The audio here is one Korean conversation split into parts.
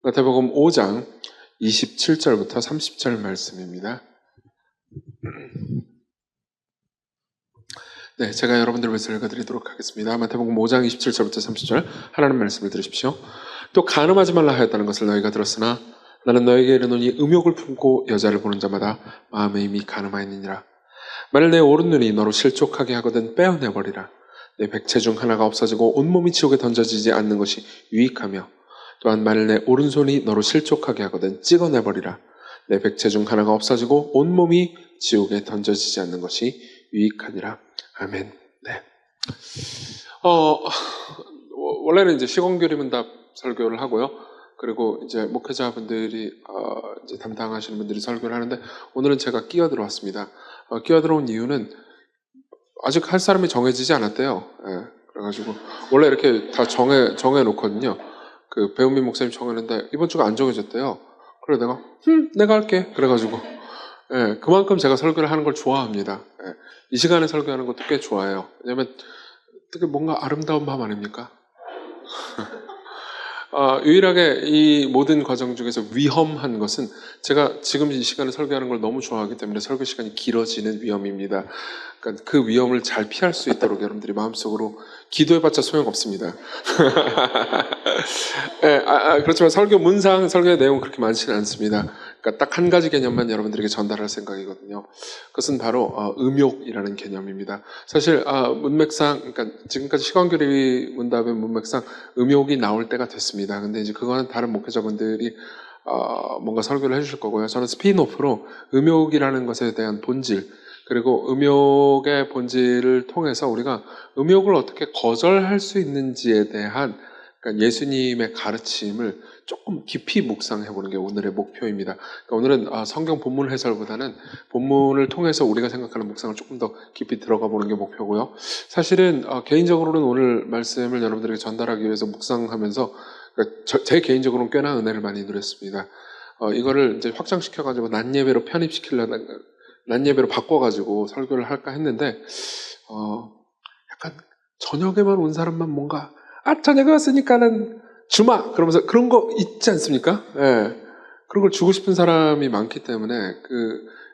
마태복음 5장 27절부터 30절 말씀입니다. 네, 제가 여러분들 위해서 읽어드리도록 하겠습니다. 마태복음 5장 27절부터 30절 하나님 말씀을 들으십시오. 또 간음하지 말라 하였다는 것을 너희가 들었으나 나는 너에게 이르노니 음욕을 품고 여자를 보는 자마다 마음에 이미 간음하였느니라. 만일 내 오른눈이 너로 실족하게 하거든 빼어내버리라. 내 백체 중 하나가 없어지고 온몸이 지옥에 던져지지 않는 것이 유익하며 또한 만일 내 오른손이 너로 실족하게 하거든 찍어내버리라. 내 백체 중 하나가 없어지고 온몸이 지옥에 던져지지 않는 것이 유익하니라. 아멘. 네. 원래는 이제 시공교리문답 설교를 하고요. 그리고 이제 목회자분들이 이제 담당하시는 분들이 설교를 하는데 오늘은 제가 끼어 들어왔습니다. 끼어 들어온 이유는 아직 할 사람이 정해지지 않았대요. 예, 그래가지고 원래 이렇게 다 정해 놓거든요. 그 배은민 목사님 정했는데 이번 주가 안 정해졌대요. 그래 내가 할게. 그래가지고 예, 그만큼 제가 설교를 하는 걸 좋아합니다. 예, 이 시간에 설교하는 것도 꽤 좋아해요. 왜냐하면 되게 뭔가 아름다운 밤 아닙니까? 유일하게 이 모든 과정 중에서 위험한 것은 제가 지금 이 시간에 설교하는 걸 너무 좋아하기 때문에 설교 시간이 길어지는 위험입니다. 그러니까 그 위험을 잘 피할 수 있도록 여러분들이 마음속으로 기도해봤자 소용없습니다. 네, 그렇지만 설교 문상, 설교의 내용은 그렇게 많지는 않습니다. 그러니까 딱 한 가지 개념만 여러분들에게 전달할 생각이거든요. 그것은 바로 음욕이라는 개념입니다. 사실 문맥상, 그러니까 지금까지 시간교리 문답의 문맥상 음욕이 나올 때가 됐습니다. 근데 이제 그거는 다른 목회자분들이 뭔가 설교를 해주실 거고요. 저는 스피인오프로 음욕이라는 것에 대한 본질, 그리고 음욕의 본질을 통해서 우리가 음욕을 어떻게 거절할 수 있는지에 대한 그러니까 예수님의 가르침을 조금 깊이 묵상해보는 게 오늘의 목표입니다. 그러니까 오늘은 성경 본문 해설보다는 본문을 통해서 우리가 생각하는 묵상을 조금 더 깊이 들어가 보는 게 목표고요. 사실은 개인적으로는 오늘 말씀을 여러분들에게 전달하기 위해서 묵상하면서 그러니까 제 개인적으로는 꽤나 은혜를 많이 누렸습니다. 이거를 이제 확장시켜가지고 낮 예배로 낮 예배로 바꿔가지고 설교를 할까 했는데 약간 저녁에만 온 사람만 뭔가 저녁에 왔으니까는 주마! 그러면서 그런 거 있지 않습니까? 예. 그런 걸 주고 싶은 사람이 많기 때문에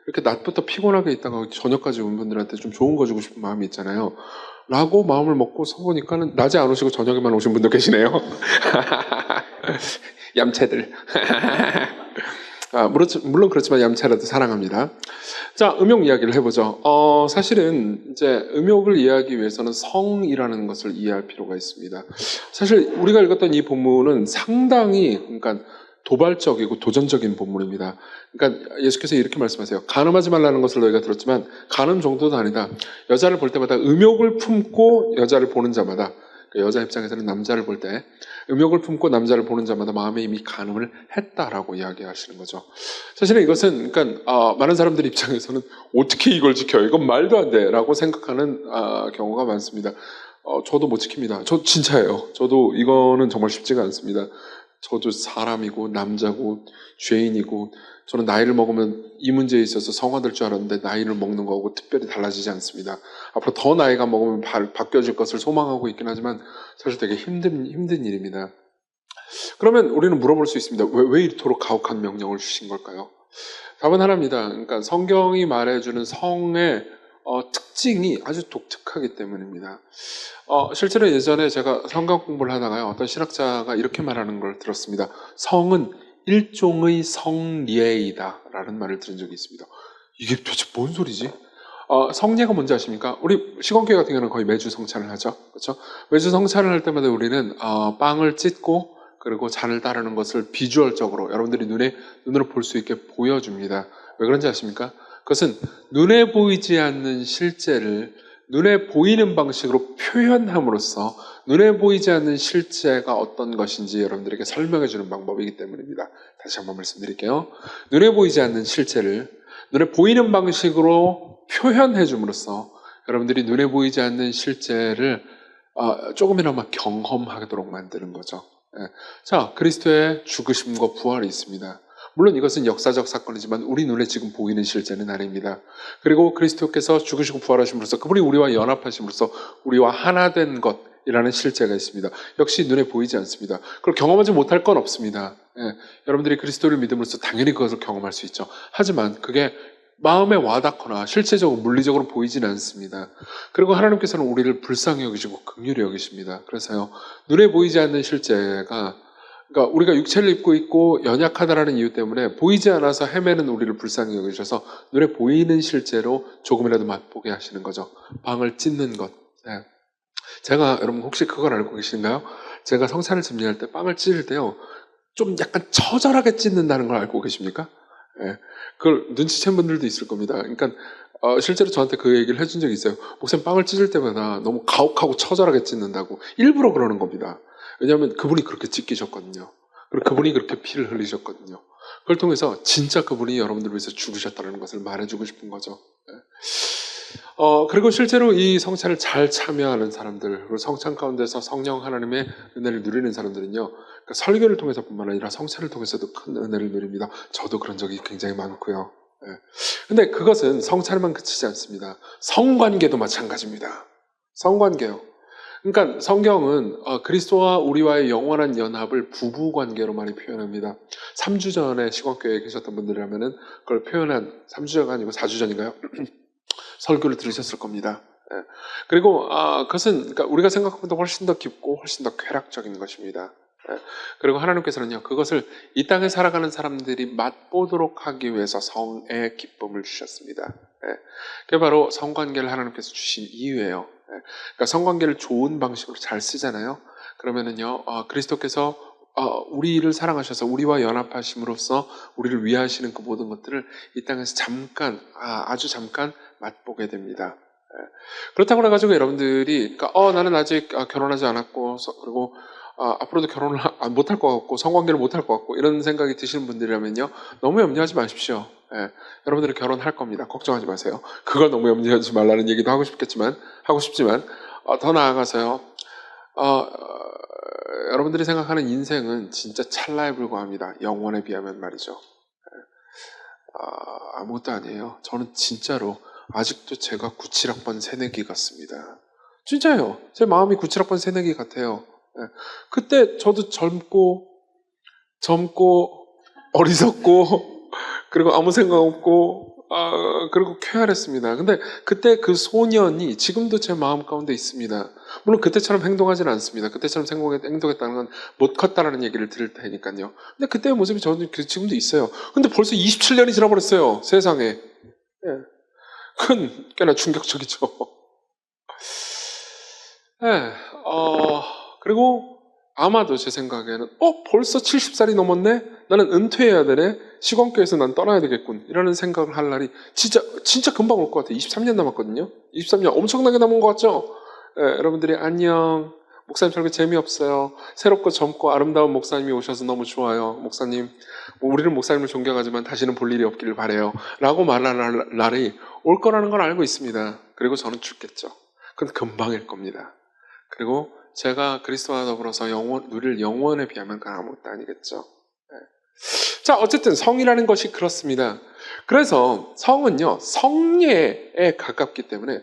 이렇게 낮부터 피곤하게 있다가 저녁까지 온 분들한테 좀 좋은 거 주고 싶은 마음이 있잖아요. 라고 마음을 먹고 서보니까는 낮에 안 오시고 저녁에만 오신 분도 계시네요. 얌체들. 물론 그렇지만 얌체라도 사랑합니다. 자, 음욕 이야기를 해보죠. 사실은 이제 음욕을 이해하기 위해서는 성이라는 것을 이해할 필요가 있습니다. 사실 우리가 읽었던 이 본문은 상당히 그러니까 도발적이고 도전적인 본문입니다. 그러니까 예수께서 이렇게 말씀하세요. 간음하지 말라는 것을 너희가 들었지만 간음 정도도 아니다. 여자를 볼 때마다 음욕을 품고 여자를 보는 자마다 여자 입장에서는 남자를 볼 때 음욕을 품고 남자를 보는 자마다 마음에 이미 간음을 했다라고 이야기하시는 거죠. 사실은 이것은 그러니까 많은 사람들 입장에서는 어떻게 이걸 지켜요? 이건 말도 안 돼라고 생각하는 경우가 많습니다. 저도 못 지킵니다. 저 진짜예요. 저도 이거는 정말 쉽지가 않습니다. 저도 사람이고 남자고 죄인이고 저는 나이를 먹으면 이 문제에 있어서 성화될 줄 알았는데 나이를 먹는 거하고 특별히 달라지지 않습니다. 앞으로 더 나이가 먹으면 바뀌어질 것을 소망하고 있긴 하지만 사실 되게 힘든 일입니다. 그러면 우리는 물어볼 수 있습니다. 왜 이토록 가혹한 명령을 주신 걸까요? 답은 하나입니다. 그러니까 성경이 말해주는 성의 특징이 아주 독특하기 때문입니다. 실제로 예전에 제가 성경 공부를 하다가요, 어떤 신학자가 이렇게 말하는 걸 들었습니다. 성은 일종의 성례이다 라는 말을 들은 적이 있습니다. 이게 도대체 뭔 소리지? 성례가 뭔지 아십니까? 우리 시건교회 같은 경우는 거의 매주 성찬을 하죠. 그렇죠? 매주 성찬을 할 때마다 우리는 빵을 찢고 그리고 잔을 따르는 것을 비주얼적으로 여러분들이 눈으로 볼 수 있게 보여줍니다. 왜 그런지 아십니까? 그것은 눈에 보이지 않는 실제를 눈에 보이는 방식으로 표현함으로써 눈에 보이지 않는 실제가 어떤 것인지 여러분들에게 설명해 주는 방법이기 때문입니다. 다시 한번 말씀드릴게요. 눈에 보이지 않는 실제를 눈에 보이는 방식으로 표현해 줌으로써 여러분들이 눈에 보이지 않는 실제를 조금이나마 경험하도록 만드는 거죠. 자, 그리스도의 죽으심과 부활이 있습니다. 물론 이것은 역사적 사건이지만 우리 눈에 지금 보이는 실제는 아닙니다. 그리고 그리스도께서 죽으시고 부활하심으로써 그분이 우리와 연합하심으로써 우리와 하나 된 것, 이라는 실제가 있습니다. 역시 눈에 보이지 않습니다. 그걸 경험하지 못할 건 없습니다. 예, 여러분들이 그리스도를 믿음으로써 당연히 그것을 경험할 수 있죠. 하지만 그게 마음에 와닿거나 실제적으로 물리적으로 보이지는 않습니다. 그리고 하나님께서는 우리를 불쌍히 여기시고 긍휼히 여기십니다. 그래서요, 눈에 보이지 않는 실제가, 그러니까 우리가 육체를 입고 있고 연약하다라는 이유 때문에 보이지 않아서 헤매는 우리를 불쌍히 여기셔서 눈에 보이는 실제로 조금이라도 맛보게 하시는 거죠. 빵을 찢는 것. 네. 제가, 여러분 혹시 그걸 알고 계신가요? 제가 성찬을 준비할 때 빵을 찢을 때요, 좀 약간 처절하게 찢는다는 걸 알고 계십니까? 예, 그걸 눈치챈 분들도 있을 겁니다. 그러니까 실제로 저한테 그 얘기를 해준 적이 있어요. 목사님, 빵을 찢을 때마다 너무 가혹하고 처절하게 찢는다고. 일부러 그러는 겁니다. 왜냐하면 그분이 그렇게 찢기셨거든요. 그리고 그분이 그렇게 피를 흘리셨거든요. 그걸 통해서 진짜 그분이 여러분들을 위해서 죽으셨다는 것을 말해주고 싶은 거죠. 예. 그리고 실제로 이 성찬을 잘 참여하는 사람들, 그리고 성찬 가운데서 성령 하나님의 은혜를 누리는 사람들은요, 그러니까 설교를 통해서뿐만 아니라 성찬을 통해서도 큰 은혜를 누립니다. 저도 그런 적이 굉장히 많고요. 근데 그것은 성찬에만 그치지 않습니다. 성관계도 마찬가지입니다. 성관계요. 그러니까 성경은 그리스도와 우리와의 영원한 연합을 부부관계로 많이 표현합니다. 3주 전에 시골교회에 계셨던 분들이라면 그걸 표현한, 3주가 아니고 4주 전인가요? 설교를 들으셨을 겁니다. 그리고 그것은, 그러니까 우리가 생각한 것보다 훨씬 더 깊고 훨씬 더 쾌락적인 것입니다. 그리고 하나님께서는요, 그것을 이 땅에 살아가는 사람들이 맛보도록 하기 위해서 성의 기쁨을 주셨습니다. 그게 바로 성관계를 하나님께서 주신 이유예요. 그러니까 성관계를 좋은 방식으로 잘 쓰잖아요. 그러면은요, 그리스도께서 우리를 사랑하셔서 우리와 연합하심으로써 우리를 위하시는 그 모든 것들을 이 땅에서 잠깐, 아주 잠깐 맛보게 됩니다. 그렇다고 해가지고 여러분들이, 그러니까 나는 아직 결혼하지 않았고, 그리고 앞으로도 결혼을 못할 것 같고, 성관계를 못할 것 같고, 이런 생각이 드시는 분들이라면요, 너무 염려하지 마십시오. 여러분들은 결혼할 겁니다. 걱정하지 마세요. 그걸 너무 염려하지 말라는 얘기도 하고 싶지만, 더 나아가서요, 여러분들이 생각하는 인생은 진짜 찰나에 불과합니다. 영원에 비하면 말이죠. 아무것도 아니에요. 저는 진짜로 아직도 제가 97학번 새내기 같습니다. 진짜요. 제 마음이 97학번 새내기 같아요. 그때 저도 젊고 어리석고 그리고 아무 생각 없고 그리고 쾌활했습니다. 근데 그때 그 소년이 지금도 제 마음 가운데 있습니다. 물론 그때처럼 행동하지는 않습니다. 그때처럼 행동했다는 건 못 컸다라는 얘기를 들을 테니까요. 근데 그때의 모습이 저는 지금도 있어요. 근데 벌써 27년이 지나버렸어요. 세상에. 그건 꽤나 충격적이죠. 그리고 아마도 제 생각에는 벌써 70살이 넘었네? 나는 은퇴해야 되네? 시골교회에서 난 떠나야 되겠군. 이라는 생각을 할 날이 진짜 금방 올 것 같아요. 23년 남았거든요. 23년 엄청나게 남은 것 같죠? 여러분들이 안녕. 목사님 설교 재미없어요. 새롭고 젊고 아름다운 목사님이 오셔서 너무 좋아요. 목사님, 우리는 목사님을 존경하지만 다시는 볼 일이 없기를 바라요. 라고 말할 날이 올 거라는 걸 알고 있습니다. 그리고 저는 죽겠죠. 그건 금방일 겁니다. 그리고 제가 그리스도와 더불어서 누릴 영원에 비하면 그 아무것도 아니겠죠. 자, 어쨌든 성이라는 것이 그렇습니다. 그래서 성은요, 성례에 가깝기 때문에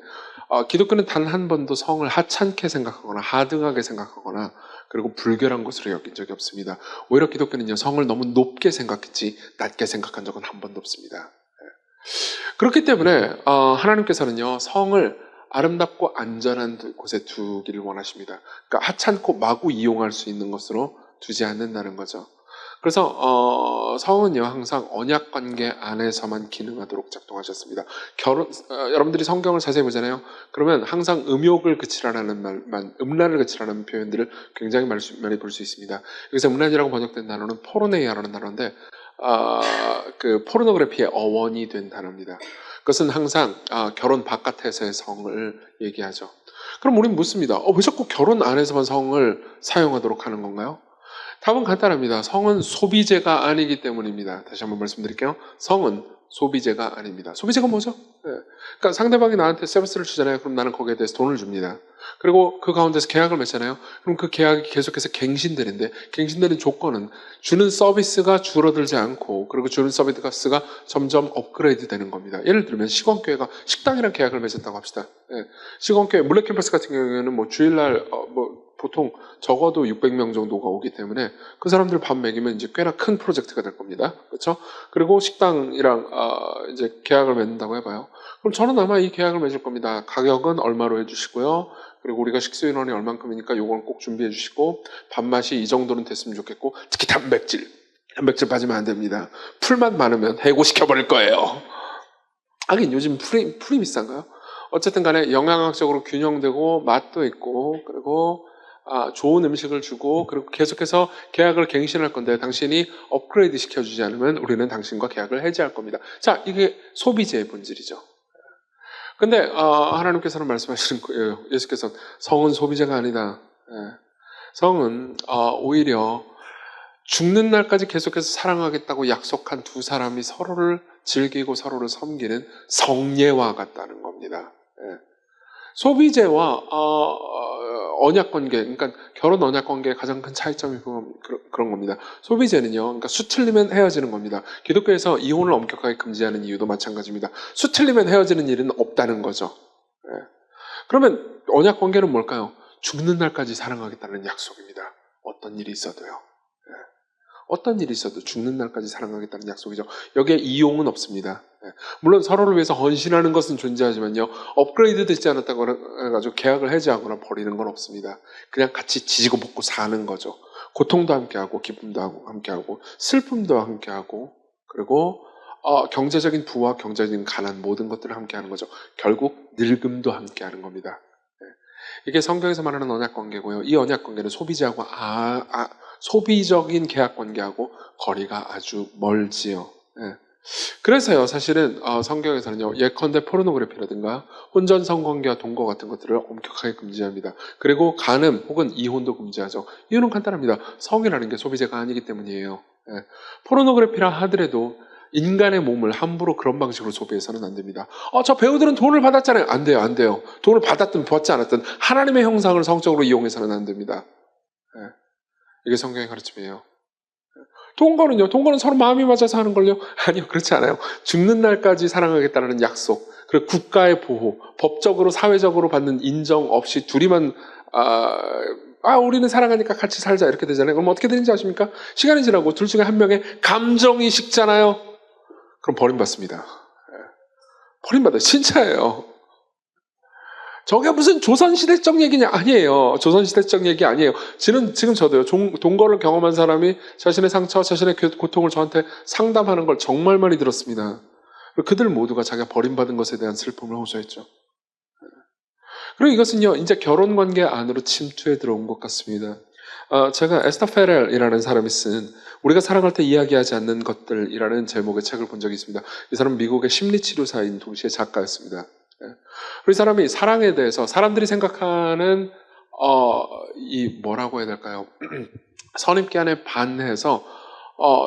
기독교는 단 한 번도 성을 하찮게 생각하거나 하등하게 생각하거나 그리고 불결한 것으로 여긴 적이 없습니다. 오히려 기독교는요, 성을 너무 높게 생각했지 낮게 생각한 적은 한 번도 없습니다. 그렇기 때문에 하나님께서는요, 성을 아름답고 안전한 곳에 두기를 원하십니다. 그러니까 하찮고 마구 이용할 수 있는 것으로 두지 않는다는 거죠. 그래서 성은요, 항상 언약관계 안에서만 기능하도록 작동하셨습니다. 여러분들이 성경을 자세히 보잖아요. 그러면 항상 음욕을 그치라는 음란을 그치라는 표현들을 굉장히 많이 볼 수 있습니다. 여기서 음란이라고 번역된 단어는 포르네이아라는 단어인데 그 포르노그래피의 어원이 된 단어입니다. 그것은 항상 결혼 바깥에서의 성을 얘기하죠. 그럼 우리는 묻습니다. 왜 자꾸 결혼 안에서만 성을 사용하도록 하는 건가요? 답은 간단합니다. 성은 소비재가 아니기 때문입니다. 다시 한번 말씀드릴게요. 성은 소비재가 아닙니다. 소비재가 뭐죠? 예. 그러니까 상대방이 나한테 서비스를 주잖아요. 그럼 나는 거기에 대해서 돈을 줍니다. 그리고 그 가운데서 계약을 맺잖아요. 그럼 그 계약이 계속해서 갱신되는데 갱신되는 조건은 주는 서비스가 줄어들지 않고 그리고 주는 서비스가 점점 업그레이드 되는 겁니다. 예를 들면 시건교회가 식당이랑 계약을 맺었다고 합시다. 예. 시건교회 물레 캠퍼스 같은 경우에는 뭐 주일날 보통 적어도 600명 정도가 오기 때문에 그 사람들 밥 먹이면 이제 꽤나 큰 프로젝트가 될 겁니다. 그렇죠? 그리고 식당이랑 이제 계약을 맺는다고 해봐요. 그럼 저는 아마 이 계약을 맺을 겁니다. 가격은 얼마로 해주시고요. 그리고 우리가 식수인원이 얼만큼이니까 요걸 꼭 준비해 주시고 밥맛이 이 정도는 됐으면 좋겠고 특히 단백질 빠지면 안 됩니다. 풀만 많으면 해고시켜버릴 거예요. 하긴 요즘 풀이 비싼가요? 어쨌든 간에 영양학적으로 균형되고 맛도 있고 그리고 좋은 음식을 주고 그리고 계속해서 계약을 갱신할 건데 당신이 업그레이드 시켜주지 않으면 우리는 당신과 계약을 해지할 겁니다. 자, 이게 소비재의 본질이죠. 근데 하나님께서는 말씀하시는 거예요. 예수께서는 성은 소비재가 아니다. 예. 성은 오히려 죽는 날까지 계속해서 사랑하겠다고 약속한 두 사람이 서로를 즐기고 서로를 섬기는 성례와 같다는 겁니다. 예. 소비재와 언약관계, 그러니까 결혼 언약관계의 가장 큰 차이점이 그런 겁니다. 소비재는요, 그러니까 수 틀리면 헤어지는 겁니다. 기독교에서 이혼을 엄격하게 금지하는 이유도 마찬가지입니다. 수 틀리면 헤어지는 일은 없다는 거죠. 예. 그러면 언약관계는 뭘까요? 죽는 날까지 사랑하겠다는 약속입니다. 어떤 일이 있어도요. 예. 어떤 일이 있어도 죽는 날까지 사랑하겠다는 약속이죠. 여기에 이용은 없습니다. 물론 서로를 위해서 헌신하는 것은 존재하지만요. 업그레이드 되지 않았다고 해가지고 계약을 해지하거나 버리는 건 없습니다. 그냥 같이 지지고 볶고 사는 거죠. 고통도 함께하고 기쁨도 함께하고 슬픔도 함께하고 그리고 경제적인 부와 경제적인 가난 모든 것들을 함께하는 거죠. 결국 늙음도 함께하는 겁니다. 이게 성경에서 말하는 언약관계고요. 이 언약관계는 소비자하고 소비적인 계약관계하고 거리가 아주 멀지요. 예. 그래서요, 사실은 성경에서는요, 예컨대 포르노그래피라든가 혼전 성관계와 동거 같은 것들을 엄격하게 금지합니다. 그리고 간음 혹은 이혼도 금지하죠. 이유는 간단합니다. 성이라는 게 소비재가 아니기 때문이에요. 예. 포르노그래피라 하더라도 인간의 몸을 함부로 그런 방식으로 소비해서는 안 됩니다. 저 배우들은 돈을 받았잖아요. 안 돼요, 안 돼요. 돈을 받았든 받지 않았든 하나님의 형상을 성적으로 이용해서는 안 됩니다. 예. 이게 성경의 가르침이에요. 동거는요? 동거는 서로 마음이 맞아서 하는 걸요? 아니요, 그렇지 않아요. 죽는 날까지 사랑하겠다는 약속, 그리고 국가의 보호, 법적으로 사회적으로 받는 인정 없이 둘이만 우리는 사랑하니까 같이 살자 이렇게 되잖아요. 그럼 어떻게 되는지 아십니까? 시간이 지나고 둘 중에 한 명의 감정이 식잖아요. 그럼 버림받습니다. 버림받아요. 진짜예요. 저게 무슨 조선시대적 얘기냐? 아니에요. 조선시대적 얘기 아니에요. 지금 저도요. 동거를 경험한 사람이 자신의 상처, 자신의 고통을 저한테 상담하는 걸 정말 많이 들었습니다. 그들 모두가 자기가 버림받은 것에 대한 슬픔을 호소했죠. 그리고 이것은요. 이제 결혼관계 안으로 침투해 들어온 것 같습니다. 제가 에스터 페렐이라는 사람이 쓴 우리가 사랑할 때 이야기하지 않는 것들이라는 제목의 책을 본 적이 있습니다. 이 사람은 미국의 심리치료사인 동시에 작가였습니다. 이 사람이 사랑에 대해서 사람들이 생각하는 뭐라고 해야 될까요? 선입견에 반해서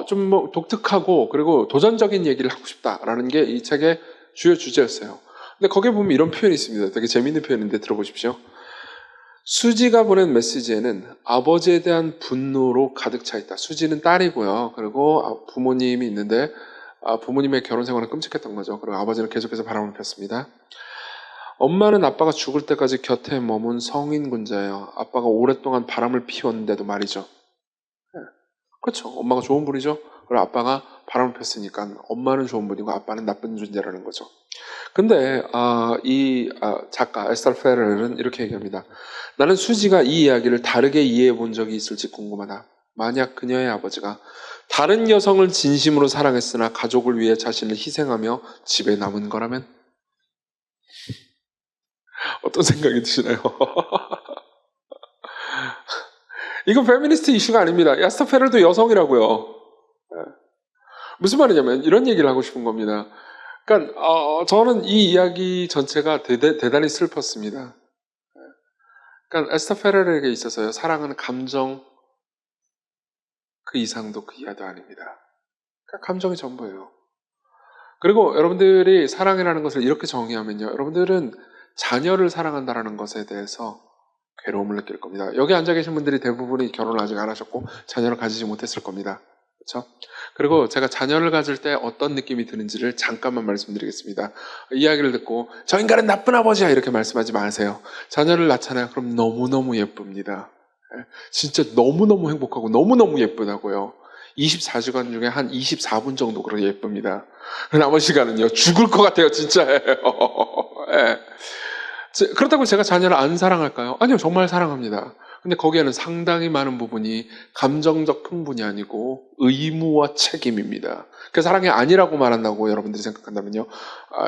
좀 뭐 독특하고 그리고 도전적인 얘기를 하고 싶다라는 게 이 책의 주요 주제였어요. 근데 거기에 보면 이런 표현이 있습니다. 되게 재밌는 표현인데 들어보십시오. 수지가 보낸 메시지에는 아버지에 대한 분노로 가득 차 있다. 수지는 딸이고요. 그리고 부모님이 있는데 부모님의 결혼 생활은 끔찍했던 거죠. 그리고 아버지는 계속해서 바람을 폈습니다. 엄마는 아빠가 죽을 때까지 곁에 머문 성인 군자예요. 아빠가 오랫동안 바람을 피웠는데도 말이죠. 네. 그렇죠. 엄마가 좋은 분이죠. 그리고 아빠가 바람을 폈으니까 엄마는 좋은 분이고 아빠는 나쁜 존재라는 거죠. 근데 이 작가 에스터 페렐은 이렇게 얘기합니다. 나는 수지가 이 이야기를 다르게 이해해 본 적이 있을지 궁금하다. 만약 그녀의 아버지가 다른 여성을 진심으로 사랑했으나 가족을 위해 자신을 희생하며 집에 남은 거라면 어떤 생각이 드시나요? 이건 페미니스트 이슈가 아닙니다. 에스터 페렐도 여성이라고요. 무슨 말이냐면 이런 얘기를 하고 싶은 겁니다. 그러니까 저는 이 이야기 전체가 대단히 슬펐습니다. 그러니까 에스터 페렐에게 있어서요. 사랑은 감정 그 이상도 그 이하도 아닙니다. 그러니까 감정이 전부예요. 그리고 여러분들이 사랑이라는 것을 이렇게 정의하면요. 여러분들은 자녀를 사랑한다는 것에 대해서 괴로움을 느낄 겁니다. 여기 앉아 계신 분들이 대부분이 결혼을 아직 안 하셨고 자녀를 가지지 못했을 겁니다. 그렇죠? 그리고 제가 자녀를 가질 때 어떤 느낌이 드는지를 잠깐만 말씀드리겠습니다. 이야기를 듣고 저 인간은 나쁜 아버지야 이렇게 말씀하지 마세요. 자녀를 낳잖아요. 그럼 너무너무 예쁩니다. 진짜 너무너무 행복하고 너무너무 예쁘다고요. 24시간 중에 한 24분 정도 그렇게 예쁩니다. 나머지 시간은요 죽을 것 같아요. 진짜예요. 예. 그렇다고 제가 자녀를 안 사랑할까요? 아니요, 정말 사랑합니다. 근데 거기에는 상당히 많은 부분이 감정적 풍분이 아니고 의무와 책임입니다. 그 사랑이 아니라고 말한다고 여러분들이 생각한다면요,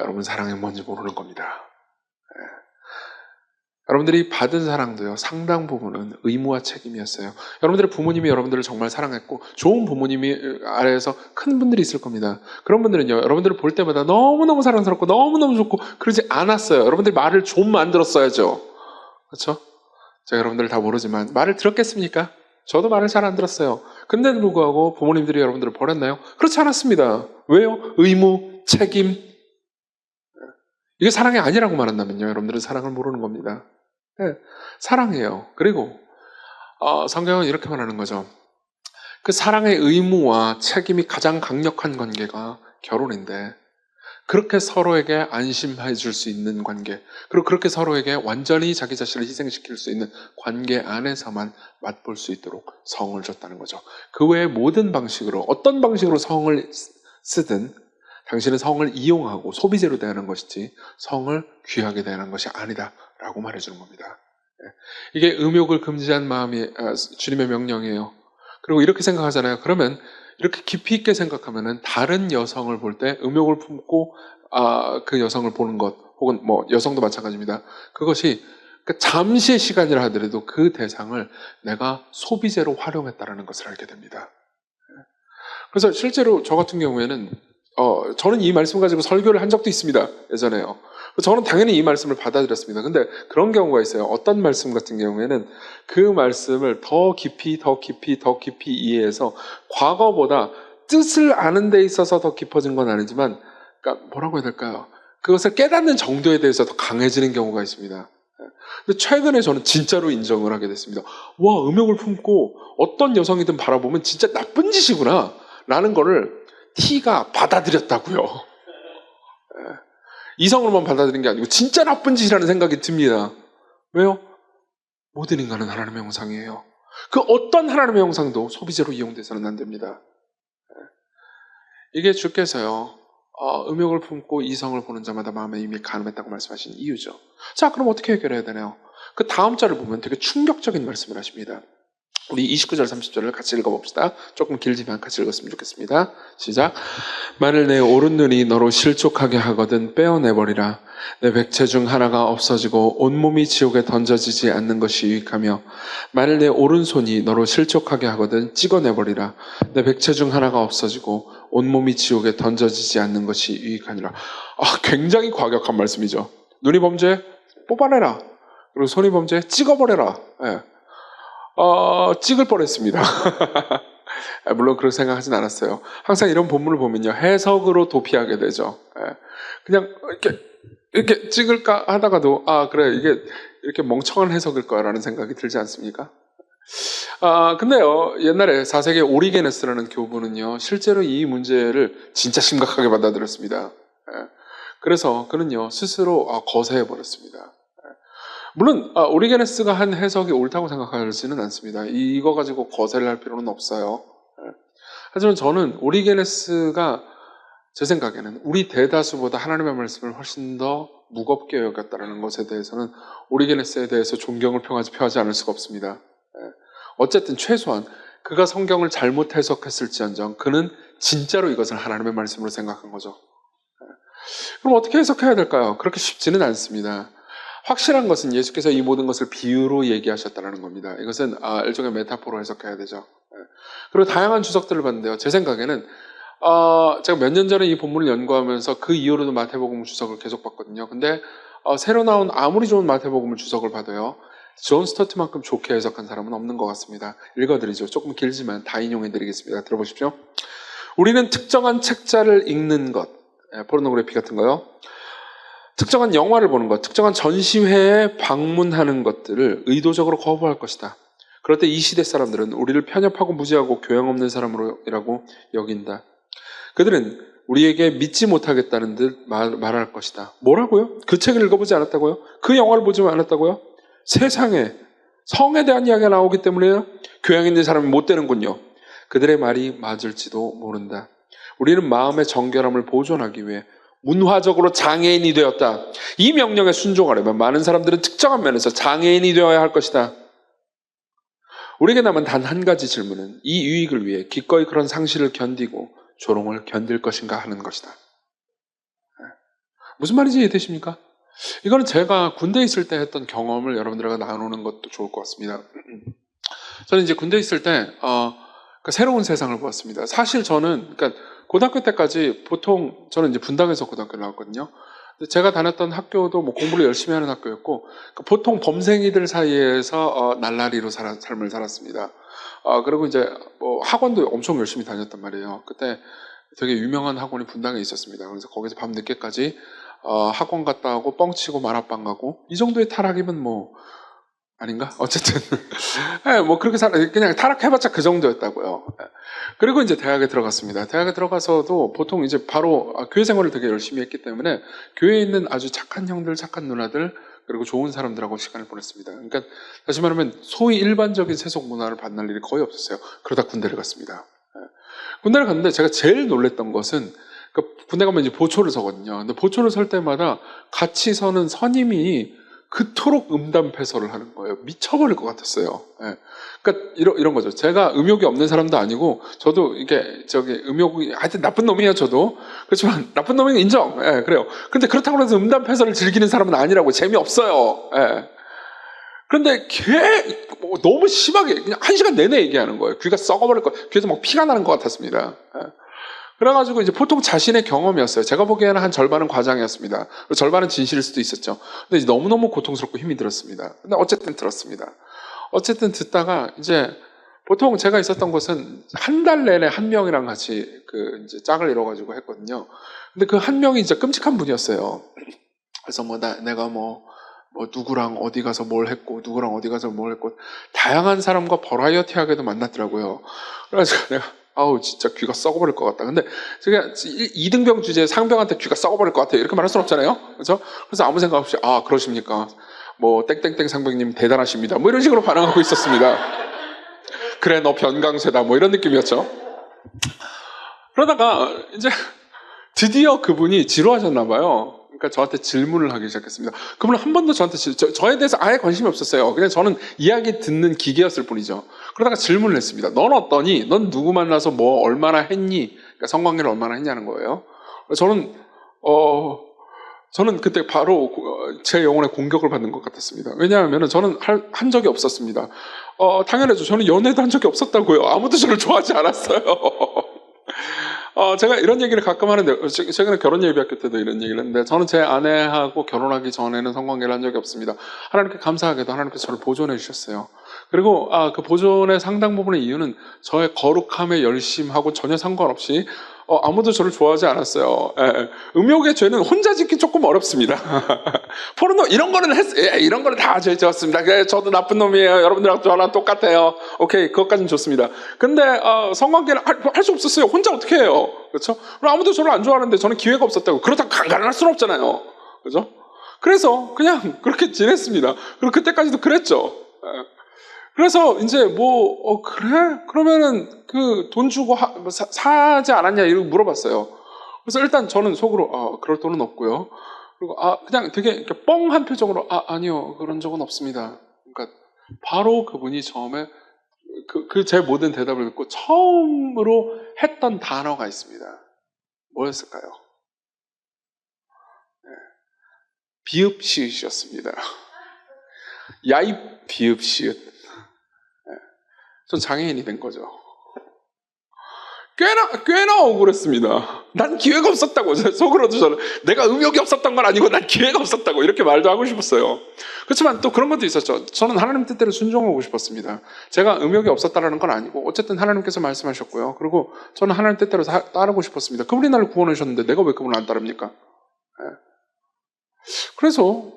여러분 사랑이 뭔지 모르는 겁니다. 여러분들이 받은 사랑도요, 상당 부분은 의무와 책임이었어요. 여러분들의 부모님이 여러분들을 정말 사랑했고, 좋은 부모님이 아래에서 큰 분들이 있을 겁니다. 그런 분들은요, 여러분들을 볼 때마다 너무너무 사랑스럽고, 너무너무 좋고, 그러지 않았어요. 여러분들이 말을 좀 만들었어야죠. 그렇죠? 제가 여러분들 다 모르지만, 말을 들었겠습니까? 저도 말을 잘 안 들었어요. 근데도 불구하고 부모님들이 여러분들을 버렸나요? 그렇지 않았습니다. 왜요? 의무, 책임. 이게 사랑이 아니라고 말한다면요, 여러분들은 사랑을 모르는 겁니다. 네, 사랑해요. 그리고 성경은 이렇게 말하는 거죠. 그 사랑의 의무와 책임이 가장 강력한 관계가 결혼인데 그렇게 서로에게 안심해 줄 수 있는 관계, 그리고 그렇게 서로에게 완전히 자기 자신을 희생시킬 수 있는 관계 안에서만 맛볼 수 있도록 성을 줬다는 거죠. 그 외의 모든 방식으로, 어떤 방식으로 성을 쓰든 당신은 성을 이용하고 소비재로 대하는 것이지 성을 귀하게 대하는 것이 아니다 라고 말해주는 겁니다. 이게 음욕을 금지한 마음이 주님의 명령이에요. 그리고 이렇게 생각하잖아요. 그러면 이렇게 깊이 있게 생각하면은 다른 여성을 볼 때 음욕을 품고 그 여성을 보는 것, 혹은 뭐 여성도 마찬가지입니다. 그것이 잠시의 시간이라 하더라도 그 대상을 내가 소비재로 활용했다는 것을 알게 됩니다. 그래서 실제로 저 같은 경우에는 저는 이 말씀 가지고 설교를 한 적도 있습니다. 예전에요. 저는 당연히 이 말씀을 받아들였습니다. 근데 그런 경우가 있어요. 어떤 말씀 같은 경우에는 그 말씀을 더 깊이 이해해서 과거보다 뜻을 아는 데 있어서 더 깊어진 건 아니지만, 그러니까 뭐라고 해야 될까요? 그것을 깨닫는 정도에 대해서 더 강해지는 경우가 있습니다. 근데 최근에 저는 진짜로 인정을 하게 됐습니다. 와, 음욕을 품고 어떤 여성이든 바라보면 진짜 나쁜 짓이구나 라는 거를 T가 받아들였다고요. 이성으로만 받아들인 게 아니고 진짜 나쁜 짓이라는 생각이 듭니다. 왜요? 모든 인간은 하나님의 형상이에요. 그 어떤 하나님의 형상도 소비재로 이용돼서는 안 됩니다. 이게 주께서요, 음욕을 품고 이성을 보는 자마다 마음에 이미 간음했다고 말씀하신 이유죠. 자, 그럼 어떻게 해결해야 되나요? 그 다음 절을 보면 되게 충격적인 말씀을 하십니다. 우리 29절 30절을 같이 읽어봅시다. 조금 길지만 같이 읽었으면 좋겠습니다. 시작. 만일 내 오른눈이 너로 실족하게 하거든 빼어내버리라. 내 백체 중 하나가 없어지고 온몸이 지옥에 던져지지 않는 것이 유익하며, 만일 내 오른손이 너로 실족하게 하거든 찍어내버리라. 내 백체 중 하나가 없어지고 온몸이 지옥에 던져지지 않는 것이 유익하니라. 굉장히 과격한 말씀이죠. 눈이 범죄? 뽑아내라. 그리고 손이 범죄? 찍어버려라. 예. 찍을 뻔했습니다. 물론 그렇게 생각하진 않았어요. 항상 이런 본문을 보면요, 해석으로 도피하게 되죠. 그냥 이렇게 찍을까 하다가도 그래, 이게 이렇게 멍청한 해석일 거라는 생각이 들지 않습니까? 근데요, 옛날에 4세기 오리게네스라는 교부는요, 실제로 이 문제를 진짜 심각하게 받아들였습니다. 그래서 그는요, 스스로 거세해버렸습니다. 물론 오리게네스가 한 해석이 옳다고 생각하지는 않습니다. 이거 가지고 거세를 할 필요는 없어요. 하지만 저는 오리게네스가 제 생각에는 우리 대다수보다 하나님의 말씀을 훨씬 더 무겁게 여겼다는 것에 대해서는 오리게네스에 대해서 존경을 표하지 않을 수가 없습니다. 어쨌든 최소한 그가 성경을 잘못 해석했을지언정 그는 진짜로 이것을 하나님의 말씀으로 생각한 거죠. 그럼 어떻게 해석해야 될까요? 그렇게 쉽지는 않습니다. 확실한 것은 예수께서 이 모든 것을 비유로 얘기하셨다는 겁니다. 이것은 일종의 메타포로 해석해야 되죠. 그리고 다양한 주석들을 봤는데요. 제 생각에는 제가 몇 년 전에 이 본문을 연구하면서 그 이후로도 마태복음 주석을 계속 봤거든요. 근데 새로 나온 아무리 좋은 마태복음 주석을 봐도요, 존 스토트만큼 좋게 해석한 사람은 없는 것 같습니다. 읽어드리죠. 조금 길지만 다 인용해드리겠습니다. 들어보십시오. 우리는 특정한 책자를 읽는 것, 포르노그래피 같은 거요. 특정한 영화를 보는 것, 특정한 전시회에 방문하는 것들을 의도적으로 거부할 것이다. 그럴 때 이 시대 사람들은 우리를 편협하고 무지하고 교양 없는 사람이라고 여긴다. 그들은 우리에게 믿지 못하겠다는 듯 말할 것이다. 뭐라고요? 그 책을 읽어보지 않았다고요? 그 영화를 보지 않았다고요? 세상에 성에 대한 이야기가 나오기 때문에 교양 있는 사람이 못 되는군요. 그들의 말이 맞을지도 모른다. 우리는 마음의 정결함을 보존하기 위해 문화적으로 장애인이 되었다. 이 명령에 순종하려면 많은 사람들은 특정한 면에서 장애인이 되어야 할 것이다. 우리에게 남은 단 한 가지 질문은 이 유익을 위해 기꺼이 그런 상실을 견디고 조롱을 견딜 것인가 하는 것이다. 무슨 말인지 이해되십니까? 이거는 제가 군대에 있을 때 했던 경험을 여러분들과 나누는 것도 좋을 것 같습니다. 저는 이제 군대에 있을 때 새로운 세상을 보았습니다. 사실 저는 고등학교 때까지 보통 저는 이제 분당에서 고등학교를 나왔거든요. 제가 다녔던 학교도 뭐 공부를 열심히 하는 학교였고 보통 범생이들 사이에서 날라리로 삶을 살았습니다. 그리고 이제 뭐 학원도 엄청 열심히 다녔단 말이에요. 그때 되게 유명한 학원이 분당에 있었습니다. 그래서 거기서 밤 늦게까지 학원 갔다 오고 뻥치고 만화방 가고 이 정도의 타락이면 뭐 아닌가? 어쨌든 네, 뭐 그렇게 그냥 타락해봤자 그 정도였다고요. 그리고 이제 대학에 들어갔습니다. 대학에 들어가서도 보통 이제 바로 교회 생활을 되게 열심히 했기 때문에 교회에 있는 아주 착한 형들, 착한 누나들 그리고 좋은 사람들하고 시간을 보냈습니다. 그러니까 다시 말하면 소위 일반적인 세속 문화를 만날 일이 거의 없었어요. 그러다 군대를 갔습니다. 군대를 갔는데 제가 제일 놀랬던 것은 군대 가면 이제 보초를 서거든요. 근데 보초를 설 때마다 같이 서는 선임이 그토록 음담패설을 하는 거예요. 미쳐버릴 것 같았어요. 예. 그러니까 이런 거죠. 제가 음욕이 없는 사람도 아니고 저도 이게 음욕이 하여튼 나쁜 놈이에요. 저도 그렇지만 나쁜 놈인 인정. 예, 그래요. 근데 그렇다고 해서 음담패설을 즐기는 사람은 아니라고. 재미없어요. 예. 그런데 너무 심하게 그냥 1시간 내내 얘기하는 거예요. 귀가 썩어버릴 거. 귀에서 막 피가 나는 것 같았습니다. 예. 그래가지고 이제 보통 자신의 경험이었어요. 제가 보기에는 한 절반은 과장이었습니다. 그리고 절반은 진실일 수도 있었죠. 근데 이제 너무너무 고통스럽고 힘이 들었습니다. 근데 어쨌든 들었습니다. 어쨌든 듣다가 이제 보통 제가 있었던 곳은 한 달 내내 한 명이랑 같이 이제 짝을 이뤄가지고 했거든요. 근데 그 한 명이 이제 끔찍한 분이었어요. 그래서 내가 누구랑 어디 가서 뭘 했고, 누구랑 어디 가서 뭘 했고, 다양한 사람과 버라이어티하게도 만났더라고요. 그래서 내가 진짜 귀가 썩어버릴 것 같다. 근데 제가 2등병 주제에 상병한테 귀가 썩어버릴 것 같아요. 이렇게 말할 수는 없잖아요. 그렇죠? 그래서 아무 생각 없이 그러십니까? 땡땡땡 상병님 대단하십니다. 이런 식으로 반응하고 있었습니다. 그래, 너 변강쇠다. 이런 느낌이었죠. 그러다가 이제 드디어 그분이 지루하셨나 봐요. 그러니까 저한테 질문을 하기 시작했습니다. 그분은 한 번도 저한테 저에 대해서 아예 관심이 없었어요. 그냥 저는 이야기 듣는 기계였을 뿐이죠. 그러다가 질문을 했습니다. 넌 어떠니? 넌 누구 만나서 얼마나 했니? 그러니까 성관계를 얼마나 했냐는 거예요. 저는 그때 바로 제 영혼에 공격을 받는 것 같았습니다. 왜냐하면 저는 한 적이 없었습니다. 당연하죠. 저는 연애도 한 적이 없었다고요. 아무도 저를 좋아하지 않았어요. 제가 이런 얘기를 가끔 하는데, 최근에 결혼 예비학교 때도 이런 얘기를 했는데, 저는 제 아내하고 결혼하기 전에는 성관계를 한 적이 없습니다. 하나님께 감사하게도 하나님께서 저를 보존해 주셨어요. 그리고 그 보존의 상당 부분의 이유는 저의 거룩함에 열심하고 전혀 상관없이 아무도 저를 좋아하지 않았어요. 예. 음욕의 죄는 혼자 짓기 조금 어렵습니다. 포르노 이런 거는 이런 거는 다 죄 지었습니다. 저도 나쁜 놈이에요. 여러분들하고 저랑 똑같아요. 오케이, 그것까지는 좋습니다. 근데 성관계는 할 수 없었어요. 혼자 어떻게 해요? 그렇죠? 아무도 저를 안 좋아하는데 저는 기회가 없었다고. 그렇다고 강간을 할 수는 없잖아요. 그렇죠? 그래서 그냥 그렇게 지냈습니다. 그리고 그때까지도 그랬죠. 예. 그래서 이제 그래? 그러면은 돈 주고 사지 않았냐 이러고 물어봤어요. 그래서 일단 저는 속으로 그럴 돈은 없고요. 그리고 그냥 되게 이렇게 뻥한 표정으로 아니요, 그런 적은 없습니다. 그러니까 바로 그분이 처음에 제 모든 대답을 듣고 처음으로 했던 단어가 있습니다. 뭐였을까요? 네. 비읍시읒이었습니다. 야이 비읍시읒. 전 장애인이 된 거죠. 꽤나 억울했습니다. 난 기회가 없었다고. 속으로도 저는 내가 음욕이 없었던 건 아니고 난 기회가 없었다고 이렇게 말도 하고 싶었어요. 그렇지만 또 그런 것도 있었죠. 저는 하나님 뜻대로 순종하고 싶었습니다. 제가 음욕이 없었다라는 건 아니고 어쨌든 하나님께서 말씀하셨고요. 그리고 저는 하나님 뜻대로 따르고 싶었습니다. 그분이 나를 구원해 주셨는데 내가 왜 그분을 안 따릅니까? 네. 그래서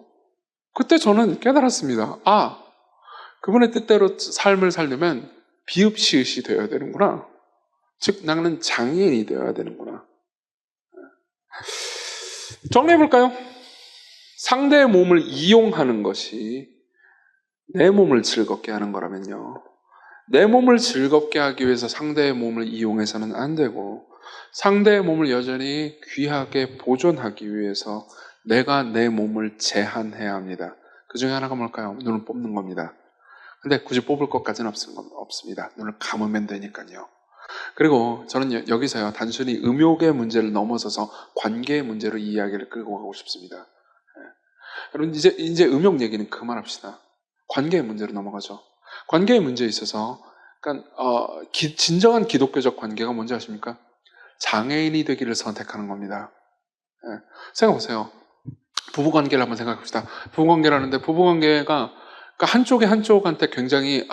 그때 저는 깨달았습니다. 아, 그분의 뜻대로 삶을 살려면 비읍시읒이 되어야 되는구나. 즉 나는 장애인이 되어야 되는구나. 정리해볼까요? 상대의 몸을 이용하는 것이 내 몸을 즐겁게 하는 거라면요, 내 몸을 즐겁게 하기 위해서 상대의 몸을 이용해서는 안 되고, 상대의 몸을 여전히 귀하게 보존하기 위해서 내가 내 몸을 제한해야 합니다. 그 중에 하나가 뭘까요? 눈을 뽑는 겁니다. 근데 굳이 뽑을 것까지는 없습니다. 눈을 감으면 되니까요. 그리고 저는 여기서요, 단순히 음욕의 문제를 넘어서서 관계의 문제로 이 이야기를 끌고 가고 싶습니다. 예. 여러분, 이제 음욕 얘기는 그만합시다. 관계의 문제로 넘어가죠. 관계의 문제에 있어서, 그러니까, 진정한 기독교적 관계가 뭔지 아십니까? 장애인이 되기를 선택하는 겁니다. 예. 생각해보세요. 부부관계를 한번 생각해봅시다. 부부관계라는데, 부부관계가 그러니까 한쪽이 한쪽한테 굉장히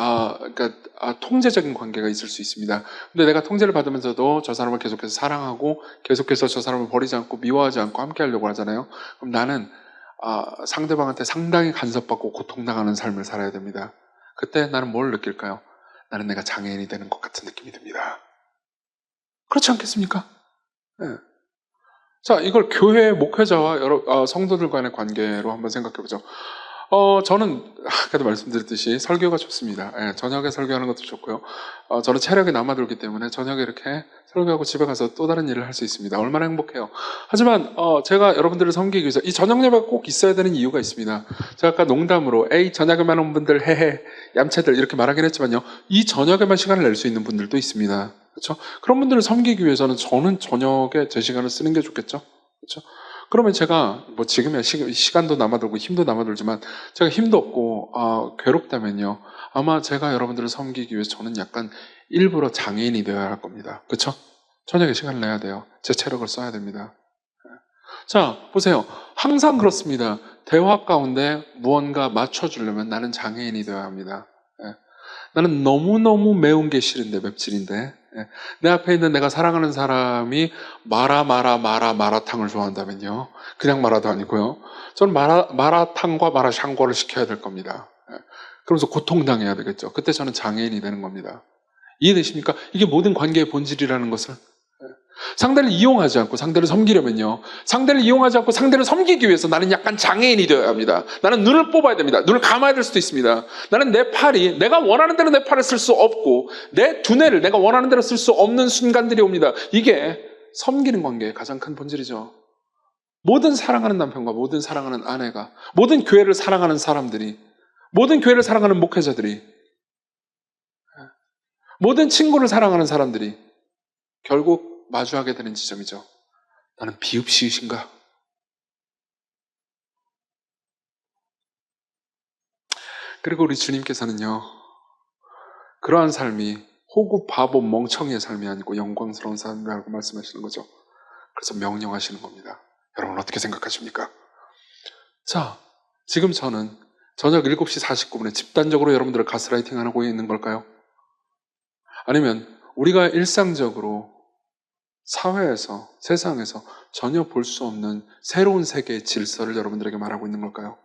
통제적인 관계가 있을 수 있습니다. 근데 내가 통제를 받으면서도 저 사람을 계속해서 사랑하고 계속해서 저 사람을 버리지 않고 미워하지 않고 함께 하려고 하잖아요. 그럼 나는 상대방한테 상당히 간섭받고 고통당하는 삶을 살아야 됩니다. 그때 나는 뭘 느낄까요? 나는 내가 장애인이 되는 것 같은 느낌이 듭니다. 그렇지 않겠습니까? 네. 자, 이걸 교회 목회자와 여러 성도들 간의 관계로 한번 생각해보죠. 저는 아까도 말씀드렸듯이 설교가 좋습니다. 예, 저녁에 설교하는 것도 좋고요. 저는 체력이 남아돌기 때문에 저녁에 이렇게 설교하고 집에 가서 또 다른 일을 할 수 있습니다. 얼마나 행복해요. 하지만 제가 여러분들을 섬기기 위해서 이 저녁 예배가 꼭 있어야 되는 이유가 있습니다. 제가 아까 농담으로 에이 저녁에만 온 분들 헤헤 얌체들 이렇게 말하긴 했지만요, 이 저녁에만 시간을 낼 수 있는 분들도 있습니다. 그렇죠? 그런 분들을 섬기기 위해서는 저는 저녁에 제 시간을 쓰는 게 좋겠죠. 그렇죠? 그러면 제가 지금의 시간도 남아돌고 힘도 남아돌지만 제가 힘도 없고 괴롭다면요, 아마 제가 여러분들을 섬기기 위해서 저는 약간 일부러 장애인이 되어야 할 겁니다. 그렇죠? 저녁에 시간을 내야 돼요. 제 체력을 써야 됩니다. 자, 보세요. 항상 그렇습니다. 대화 가운데 무언가 맞춰주려면 나는 장애인이 되어야 합니다. 나는 너무너무 매운 게 싫은데, 맵찔인데, 내 앞에 있는 내가 사랑하는 사람이 마라탕을 좋아한다면요, 그냥 마라도 아니고요, 저는 마라탕과 마라샹궈를 시켜야 될 겁니다. 그러면서 고통당해야 되겠죠. 그때 저는 장애인이 되는 겁니다. 이해되십니까? 이게 모든 관계의 본질이라는 것을. 상대를 이용하지 않고 상대를 섬기려면요, 상대를 이용하지 않고 상대를 섬기기 위해서 나는 약간 장애인이 되어야 합니다. 나는 눈을 뽑아야 됩니다. 눈을 감아야 될 수도 있습니다. 나는 내 팔이 내가 원하는 대로 내 팔을 쓸 수 없고 내 두뇌를 내가 원하는 대로 쓸 수 없는 순간들이 옵니다. 이게 섬기는 관계의 가장 큰 본질이죠. 모든 사랑하는 남편과 모든 사랑하는 아내가, 모든 교회를 사랑하는 사람들이, 모든 교회를 사랑하는 목회자들이, 모든 친구를 사랑하는 사람들이 결국 마주하게 되는 지점이죠. 나는 비읍시읒인가? 그리고 우리 주님께서는요, 그러한 삶이 호구, 바보, 멍청이의 삶이 아니고 영광스러운 삶이라고 말씀하시는 거죠. 그래서 명령하시는 겁니다. 여러분 어떻게 생각하십니까? 자, 지금 저는 저녁 7시 49분에 집단적으로 여러분들을 가스라이팅 하고 있는 걸까요? 아니면 우리가 일상적으로 사회에서, 세상에서 전혀 볼 수 없는 새로운 세계의 질서를 여러분들에게 말하고 있는 걸까요?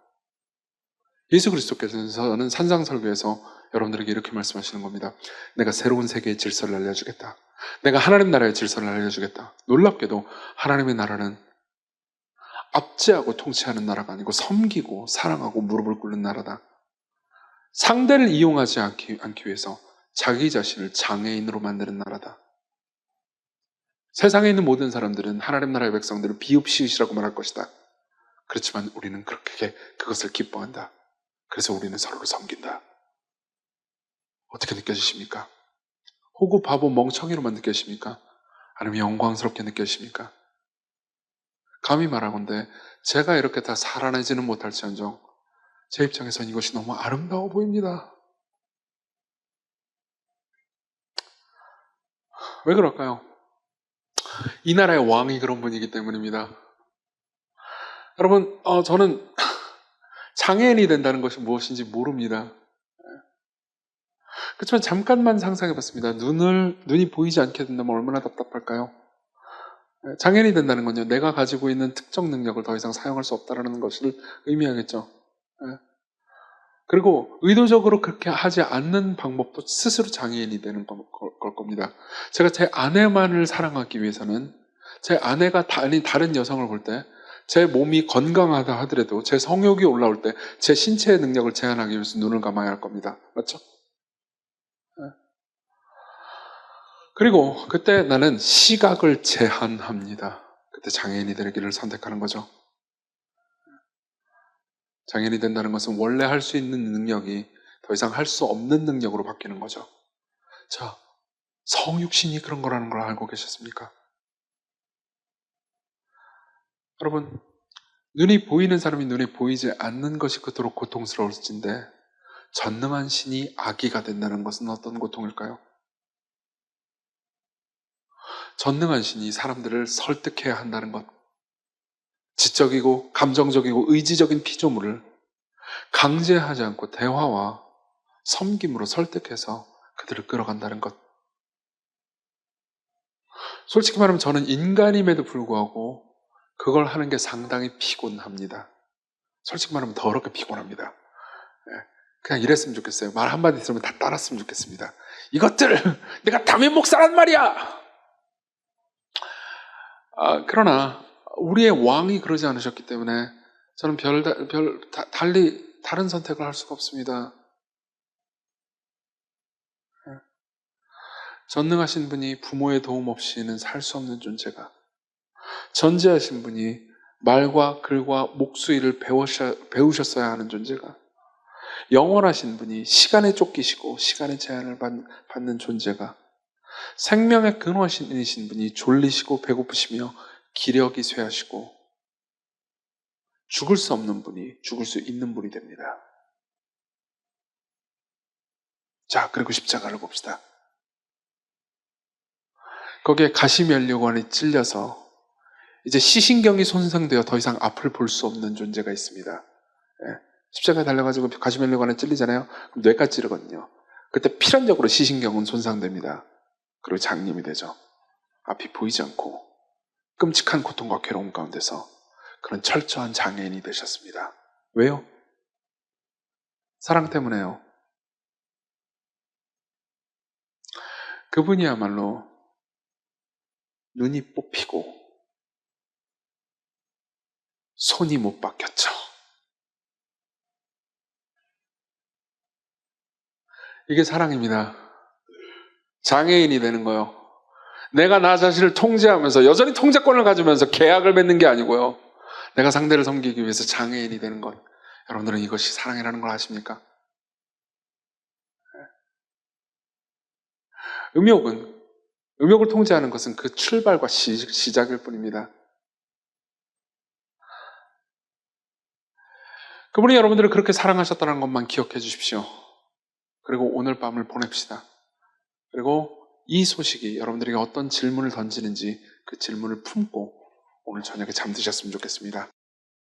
예수 그리스도께서는 산상설교에서 여러분들에게 이렇게 말씀하시는 겁니다. 내가 새로운 세계의 질서를 알려주겠다. 내가 하나님 나라의 질서를 알려주겠다. 놀랍게도 하나님의 나라는 압제하고 통치하는 나라가 아니고 섬기고 사랑하고 무릎을 꿇는 나라다. 상대를 이용하지 않기 위해서 자기 자신을 장애인으로 만드는 나라다. 세상에 있는 모든 사람들은 하나님 나라의 백성들을 비읍시읒이라고 말할 것이다. 그렇지만 우리는 그렇게 그것을 기뻐한다. 그래서 우리는 서로를 섬긴다. 어떻게 느껴지십니까? 호구, 바보, 멍청이로만 느껴지십니까? 아니면 영광스럽게 느껴지십니까? 감히 말하건대 제가 이렇게 다 살아내지는 못할지언정 제 입장에선 이것이 너무 아름다워 보입니다. 왜 그럴까요? 이 나라의 왕이 그런 분이기 때문입니다. 여러분, 저는 장애인이 된다는 것이 무엇인지 모릅니다. 그렇지만 잠깐만 상상해 봤습니다. 눈이 보이지 않게 된다면 얼마나 답답할까요? 장애인이 된다는 건요, 내가 가지고 있는 특정 능력을 더 이상 사용할 수 없다는 것을 의미하겠죠. 그리고 의도적으로 그렇게 하지 않는 방법도 스스로 장애인이 되는 걸 겁니다. 제가 제 아내만을 사랑하기 위해서는 제 아내가 아닌 다른 여성을 볼 때 제 몸이 건강하다 하더라도 제 성욕이 올라올 때 제 신체의 능력을 제한하기 위해서 눈을 감아야 할 겁니다. 맞죠? 그리고 그때 나는 시각을 제한합니다. 그때 장애인이 되는 길을 선택하는 거죠. 장애인이 된다는 것은 원래 할 수 있는 능력이 더 이상 할 수 없는 능력으로 바뀌는 거죠. 자, 성육신이 그런 거라는 걸 알고 계셨습니까? 여러분, 눈이 보이는 사람이 눈에 보이지 않는 것이 그토록 고통스러울진데 전능한 신이 아기가 된다는 것은 어떤 고통일까요? 전능한 신이 사람들을 설득해야 한다는 것, 지적이고 감정적이고 의지적인 피조물을 강제하지 않고 대화와 섬김으로 설득해서 그들을 끌어간다는 것. 솔직히 말하면 저는 인간임에도 불구하고 그걸 하는 게 상당히 피곤합니다. 솔직히 말하면 더럽게 피곤합니다. 그냥 이랬으면 좋겠어요. 말 한마디 들으면 다 따랐으면 좋겠습니다. 이것들 내가 담임 목사란 말이야. 그러나 우리의 왕이 그러지 않으셨기 때문에 저는 달리 다른 선택을 할 수가 없습니다. 전능하신 분이 부모의 도움 없이는 살 수 없는 존재가, 전지하신 분이 말과 글과 목수일을 배우셨어야 하는 존재가, 영원하신 분이 시간에 쫓기시고 시간의 제한을 받는 존재가, 생명의 근원이신 분이 졸리시고 배고프시며 기력이 쇠하시고 죽을 수 없는 분이 죽을 수 있는 분이 됩니다. 자, 그리고 십자가를 봅시다. 거기에 가시면류관이 찔려서 이제 시신경이 손상되어 더 이상 앞을 볼 수 없는 존재가 있습니다. 십자가에 달려가지고 가시면류관에 찔리잖아요. 그럼 뇌가 찌르거든요. 그때 필연적으로 시신경은 손상됩니다. 그리고 장님이 되죠. 앞이 보이지 않고 끔찍한 고통과 괴로움 가운데서 그런 철저한 장애인이 되셨습니다. 왜요? 사랑 때문에요. 그분이야말로 눈이 뽑히고 손이 못 바뀌었죠. 이게 사랑입니다. 장애인이 되는 거요. 내가 나 자신을 통제하면서 여전히 통제권을 가지면서 계약을 맺는 게 아니고요. 내가 상대를 섬기기 위해서 장애인이 되는 것. 여러분들은 이것이 사랑이라는 걸 아십니까? 음욕을 통제하는 것은 그 출발과 시작일 뿐입니다. 그분이 여러분들을 그렇게 사랑하셨다는 것만 기억해 주십시오. 그리고 오늘 밤을 보냅시다. 그리고 이 소식이 여러분들에게 어떤 질문을 던지는지 그 질문을 품고 오늘 저녁에 잠드셨으면 좋겠습니다.